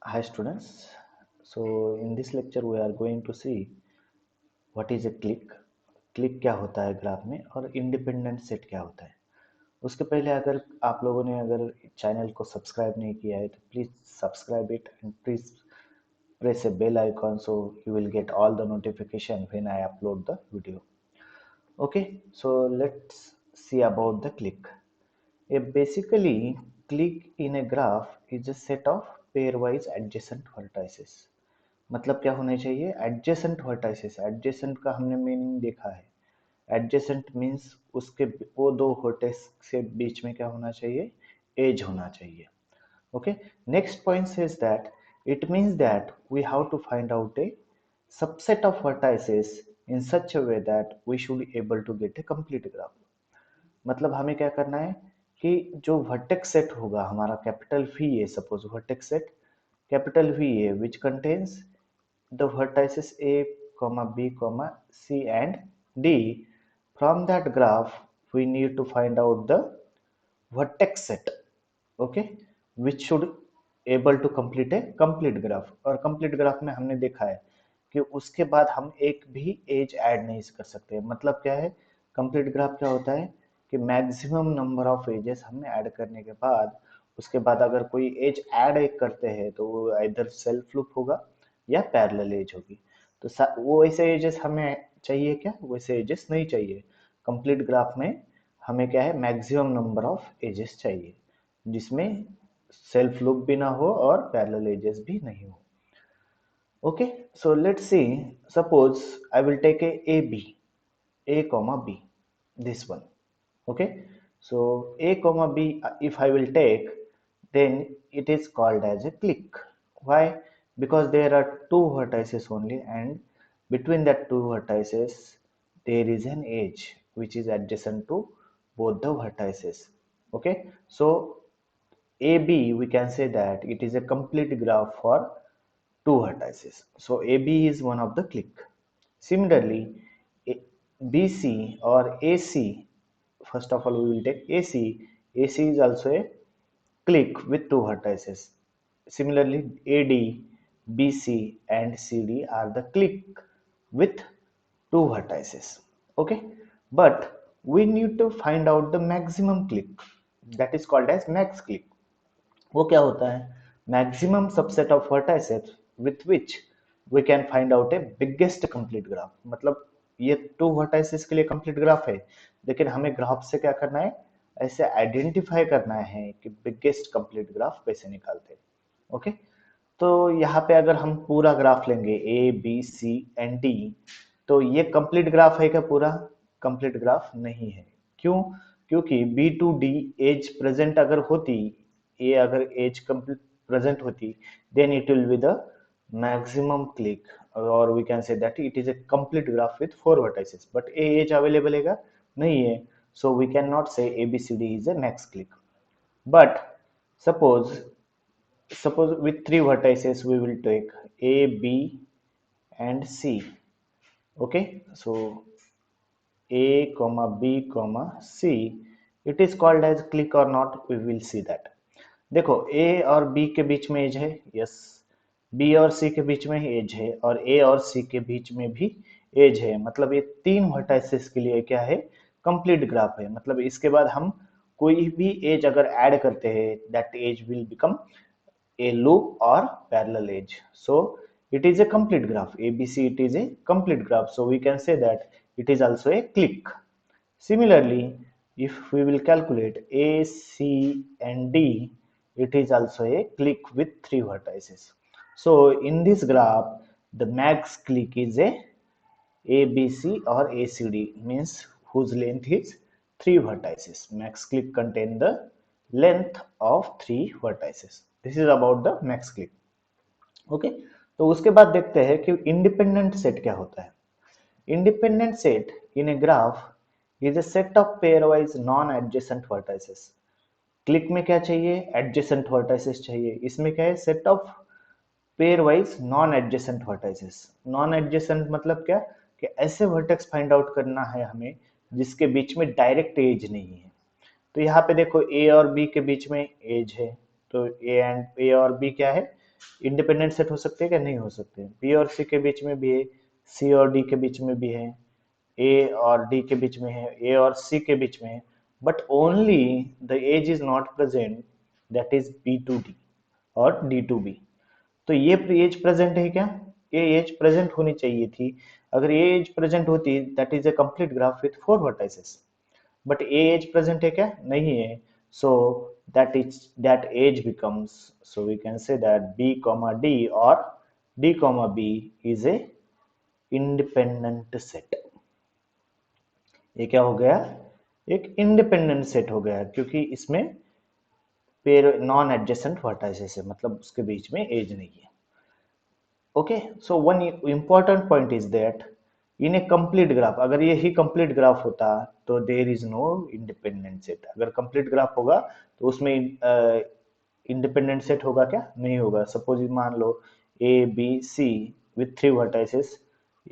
Hi students. So in this lecture we are going to see what is a click, click क्या होता है graph में और independent set क्या होता है। उसके पहले अगर आप लोगों ने अगर चैनल को सब्सक्राइब नहीं किया है तो please subscribe it and please press a bell icon so you will get all the notification when I upload the video. Okay, so let's see about the click. Basically, click in a graph is a set of pairwise adjacent vertices. मतलब क्या होने चाहिए adjacent vertices. Adjacent का हमने meaning देखा है। Adjacent means उसके वो दो वर्टेक्स के बीच में क्या होना चाहिए, एज होना चाहिए। Okay, next point says that it means that we have to find out a subset of vertices in such a way that we should be able to get a complete graph। मतलब हमें क्या करना है कि जो vertex set होगा हमारा capital V A, suppose vertex set capital V A which contains the vertices A, B, C and D. From that graph, we need to find out the vertex set, okay, which should able to complete a complete graph। और complete graph में हमने देखा है कि उसके बाद हम एक भी एज ऐड नहीं कर सकते। मतलब क्या है, complete graph क्या होता है कि मैक्सिमम नंबर ऑफ एजेस हमने ऐड करने के बाद उसके बाद अगर कोई एज ऐड करते हैं तो वो इधर सेल्फ लूप होगा या पैरेलल एज होगी। तो वो वैसे एजेस हमें चाहिए क्या, वैसे एजेस नहीं चाहिए। कंप्लीट ग्राफ में हमें क्या है, मैक्सिमम नंबर ऑफ एजेस चाहिए जिसमें सेल्फ लूप भी ना हो और पैरेलल एजेस भी नहीं हो। Okay, so let's see, suppose I will take A B, a comma b, this one। okay, so a comma b if I will take, then it is called as a click। why? Because there are two vertices only and between that two vertices there is an edge which is adjacent to both the vertices। okay, so ab we can say that it is a complete graph for two vertices, so ab is one of the click। Similarly, BC or AC, first of all we will take AC. AC is also a click with two vertices. Similarly, AD, BC and CD are the click with two vertices. Okay, but we need to find out the maximum click, that is called as max click। वो क्या होता है, maximum subset of vertices with which we can find out a biggest complete graph. मतलब ये to vertices के लिए complete graph है, लेकिन हमें ग्राफ से क्या करना है, ऐसे आइडेंटिफाई करना है कि बिगेस्ट कंप्लीट ग्राफ कैसे निकालते हैं। ओके, तो यहाँ पे अगर हम पूरा ग्राफ लेंगे A B C and D, तो ये कंप्लीट ग्राफ है क्या, पूरा कंप्लीट ग्राफ नहीं है। क्यों? क्योंकि B to D edge present अगर होती, ए अगर एज कंप्लीट प्रेजेंट होती, then it will be the maximum clique और we can say that it is a complete graph with four vertices. But A edge available है नहीं है, so we can not say A B C D is a max clique. But suppose suppose with three vertices we will take a b and c। okay, so a comma b comma c, it is called as click or not, we will see that। देखो a और b के बीच में as है, yes, b और c के बीच में एज है और a और c के बीच में भी एज है। मतलब ये तीन वर्टाइसेस के लिए क्या है, कंप्लीट ग्राफ है। मतलब इसके बाद हम कोई भी एज अगर ऐड करते हैं that edge will become a loop or parallel edge, so it is a complete graph abc, it is a complete graph, so we can say that it is also a click। Similarly, if we will calculate a c and d, it is also a click with three vertices। so in this graph the max click is a abc or acd, means whose length is three vertices। max click contain the length of three vertices। this is about the max click। Okay, तो उसके बाद देखते हैं कि independent set क्या होता है। Independent set in a graph is a set of pairwise non adjacent vertices. Click में क्या चाहिए, एडजेसेंट वर्टाइसेस चाहिए। इसमें क्या है, set of pair wise non adjacent vertices. Non adjacent मतलब क्या, कि ऐसे वर्टेक्स फाइंड आउट करना है हमें जिसके बीच में डायरेक्ट एज नहीं है। तो यहाँ पे देखो ए और बी के बीच में एज है, तो ए और बी क्या है, इंडिपेंडेंट सेट हो सकते हैं क्या? नहीं हो सकते। बी और सी के बीच में भी है, सी और डी के बीच में भी है, ए और डी के बीच में है, ए और सी के बीच में है, but only the edge is not present, that is B to D और डी टू बी। तो ये एज प्रेजेंट है क्या? ये एज प्रेजेंट होनी चाहिए थी। अगर ये एज प्रेजेंट होती, that is a complete graph with 4 vertices, but A edge present है क्या? नहीं है। सो that age becomes, so we can say that b comma d or d comma b is a independent set। ये क्या हो गया? एक इंडिपेंडेंट सेट हो गया, क्योंकि इसमें पेर नॉन एडजेसेंट वर्टाइसेस है, मतलब उसके बीच में एज नहीं है। Okay, so one important point is that in a complete graph, अगर ये ही कंप्लीट ग्राफ होता तो there is no independent set. अगर कंप्लीट ग्राफ होगा तो उसमें इंडिपेंडेंट सेट होगा क्या? नहीं होगा। सपोज मान लो A B C with 3 vertices,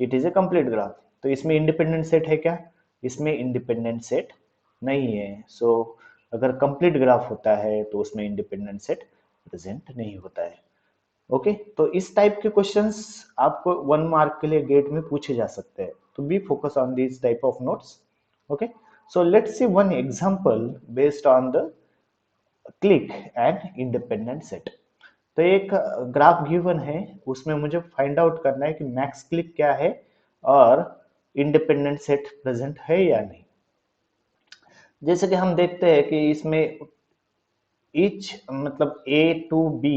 it is a complete graph, तो इसमें इंडिपेंडेंट सेट है क्या? इसमें इंडिपेंडेंट सेट नहीं है। सो अगर कंप्लीट ग्राफ होता है तो उसमें इंडिपेंडेंट सेट प्रेजेंट नहीं होता है। ओके, तो इस टाइप के क्वेश्चंस आपको 1 मार्क के लिए गेट में पूछे जा सकते हैं, तो B focus on this type of notes. Okay, so let's C one example based on the click and independent set. तो एक ग्राफ गिवन है, उसमें मुझे फाइंड आउट करना है कि मैक्स क्लिक क्या है और इंडिपेंडेंट सेट प्रेजेंट है या नहीं। जैसे कि हम देखते हैं कि इसमें each मतलब a to b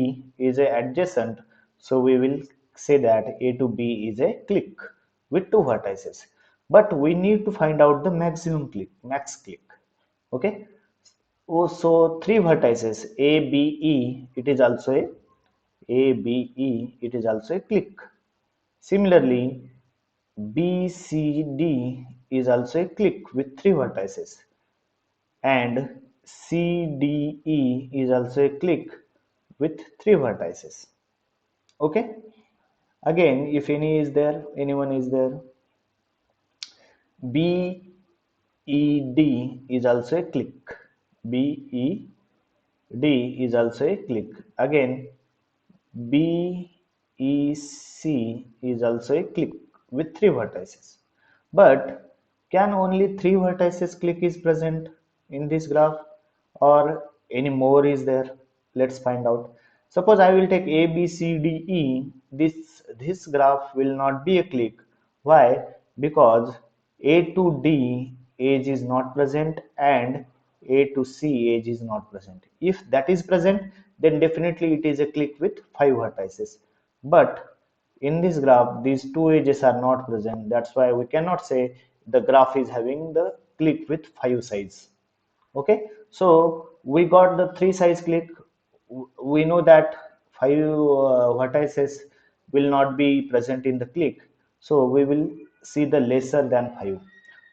is a adjacent, so we will say that a to b is a click with 2 vertices, but we need to find out the maximum click, max click। Okay, oh, so 3 vertices a b e, it is also a b e, it is also a click. Similarly, b c d is also a click with 3 vertices, and CDE is also a click with 3 vertices. Okay, again, if any is there, anyone is there, BED is also a click, BED is also a click. Again, BEC is also a click with 3 vertices. But can only 3 vertices click is present in this graph, or any more is there? Let's find out. Suppose I will take A, B, C, D, E. This graph will not be a click. Why? Because A to D edge is not present and A to C edge is not present. If that is present, then definitely it is a click with 5 vertices. But in this graph, these two edges are not present. That's why we cannot say the graph is having the click with 5 sides. Okay, so we got the 3 size click. We know that 5 vertices will not be present in the click, so we will see the lesser than 5.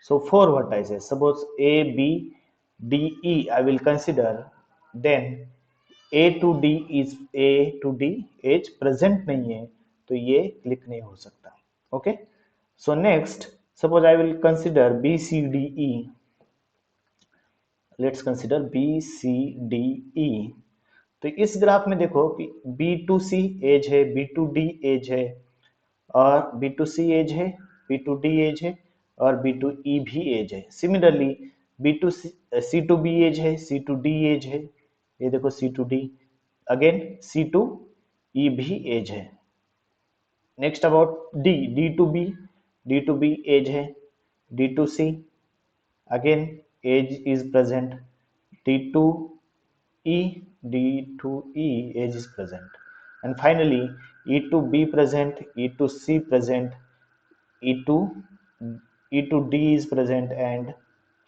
So 4 vertices, suppose a b d e I will consider, then a to d is a to d edge present नहीं है, तो ये clique नहीं हो सकता। Okay, so next suppose I will consider B C D E, let's consider B C D E. तो इस graph में देखो कि बी टू सी एज है, बी टू डी एज है, और बी टू सी एज है, बी टू डी एज है, और बी टू ई भी एज है। Similarly B to C to B edge है, सी टू डी एज है, ये देखो C to D, again C to E भी एज है। Next about D, D to B, D to B edge है, D to C again age is present, d2e, d2e age is present, and finally e to b present, e to c present, e to e to d is present, and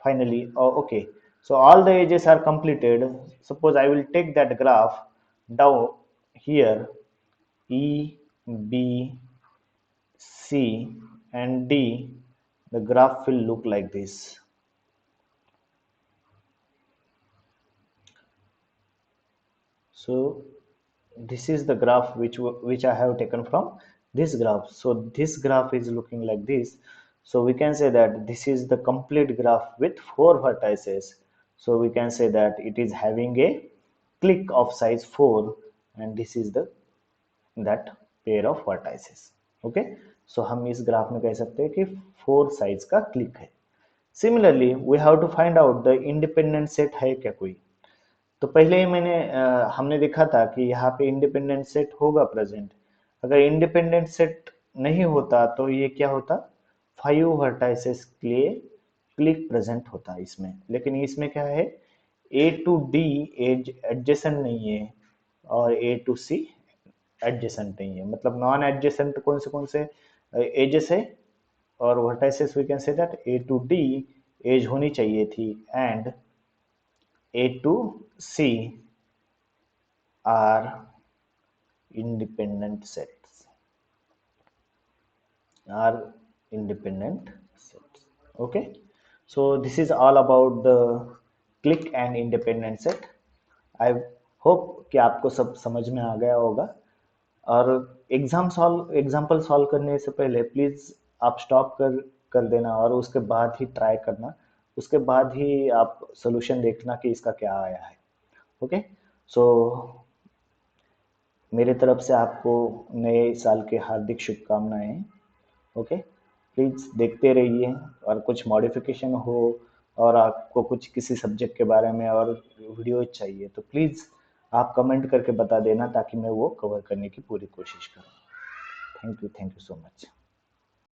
finally oh, okay, so all the ages are completed. Suppose I will take that graph down here, e b c and d, the graph will look like this. So this is the graph which I have taken from this graph. So this graph is looking like this. So we can say that this is the complete graph with 4 vertices. So we can say that it is having a click of size 4, and this is the that pair of vertices. Okay, so हम इस graph में कह सकते हैं कि 4 size का clique है। Similarly we have to find out the independent set है क्या कोई। तो पहले ही हमने देखा था कि यहाँ पे इंडिपेंडेंट सेट होगा प्रेजेंट। अगर इंडिपेंडेंट सेट नहीं होता तो ये क्या होता, 5 वर्टाइसेस के लिए क्लिक प्रेजेंट होता इसमें, लेकिन इसमें क्या है, ए टू डी एज एडजेसेंट नहीं है और ए टू सी एडजेसेंट नहीं है। मतलब नॉन एडजेसेंट कौन से एजेस है और vertices we can say that A to D edge होनी चाहिए थी and A to C are independent sets are independent sets. Okay, so this is all about the click and independent set. I hope कि आपको सब समझ में आ गया होगा। और एग्जाम्पल सॉल्व करने से पहले प्लीज आप स्टॉप कर देना और उसके बाद ही ट्राई करना, उसके बाद ही आप सोल्यूशन देखना कि इसका क्या आया है। ओके, सो मेरे तरफ से आपको नए साल के हार्दिक शुभकामनाएं। ओके, प्लीज़ देखते रहिए और कुछ मॉडिफिकेशन हो और आपको कुछ किसी सब्जेक्ट के बारे में और वीडियो चाहिए तो प्लीज़ आप कमेंट करके बता देना ताकि मैं वो कवर करने की पूरी कोशिश करूँ। Thank you so much.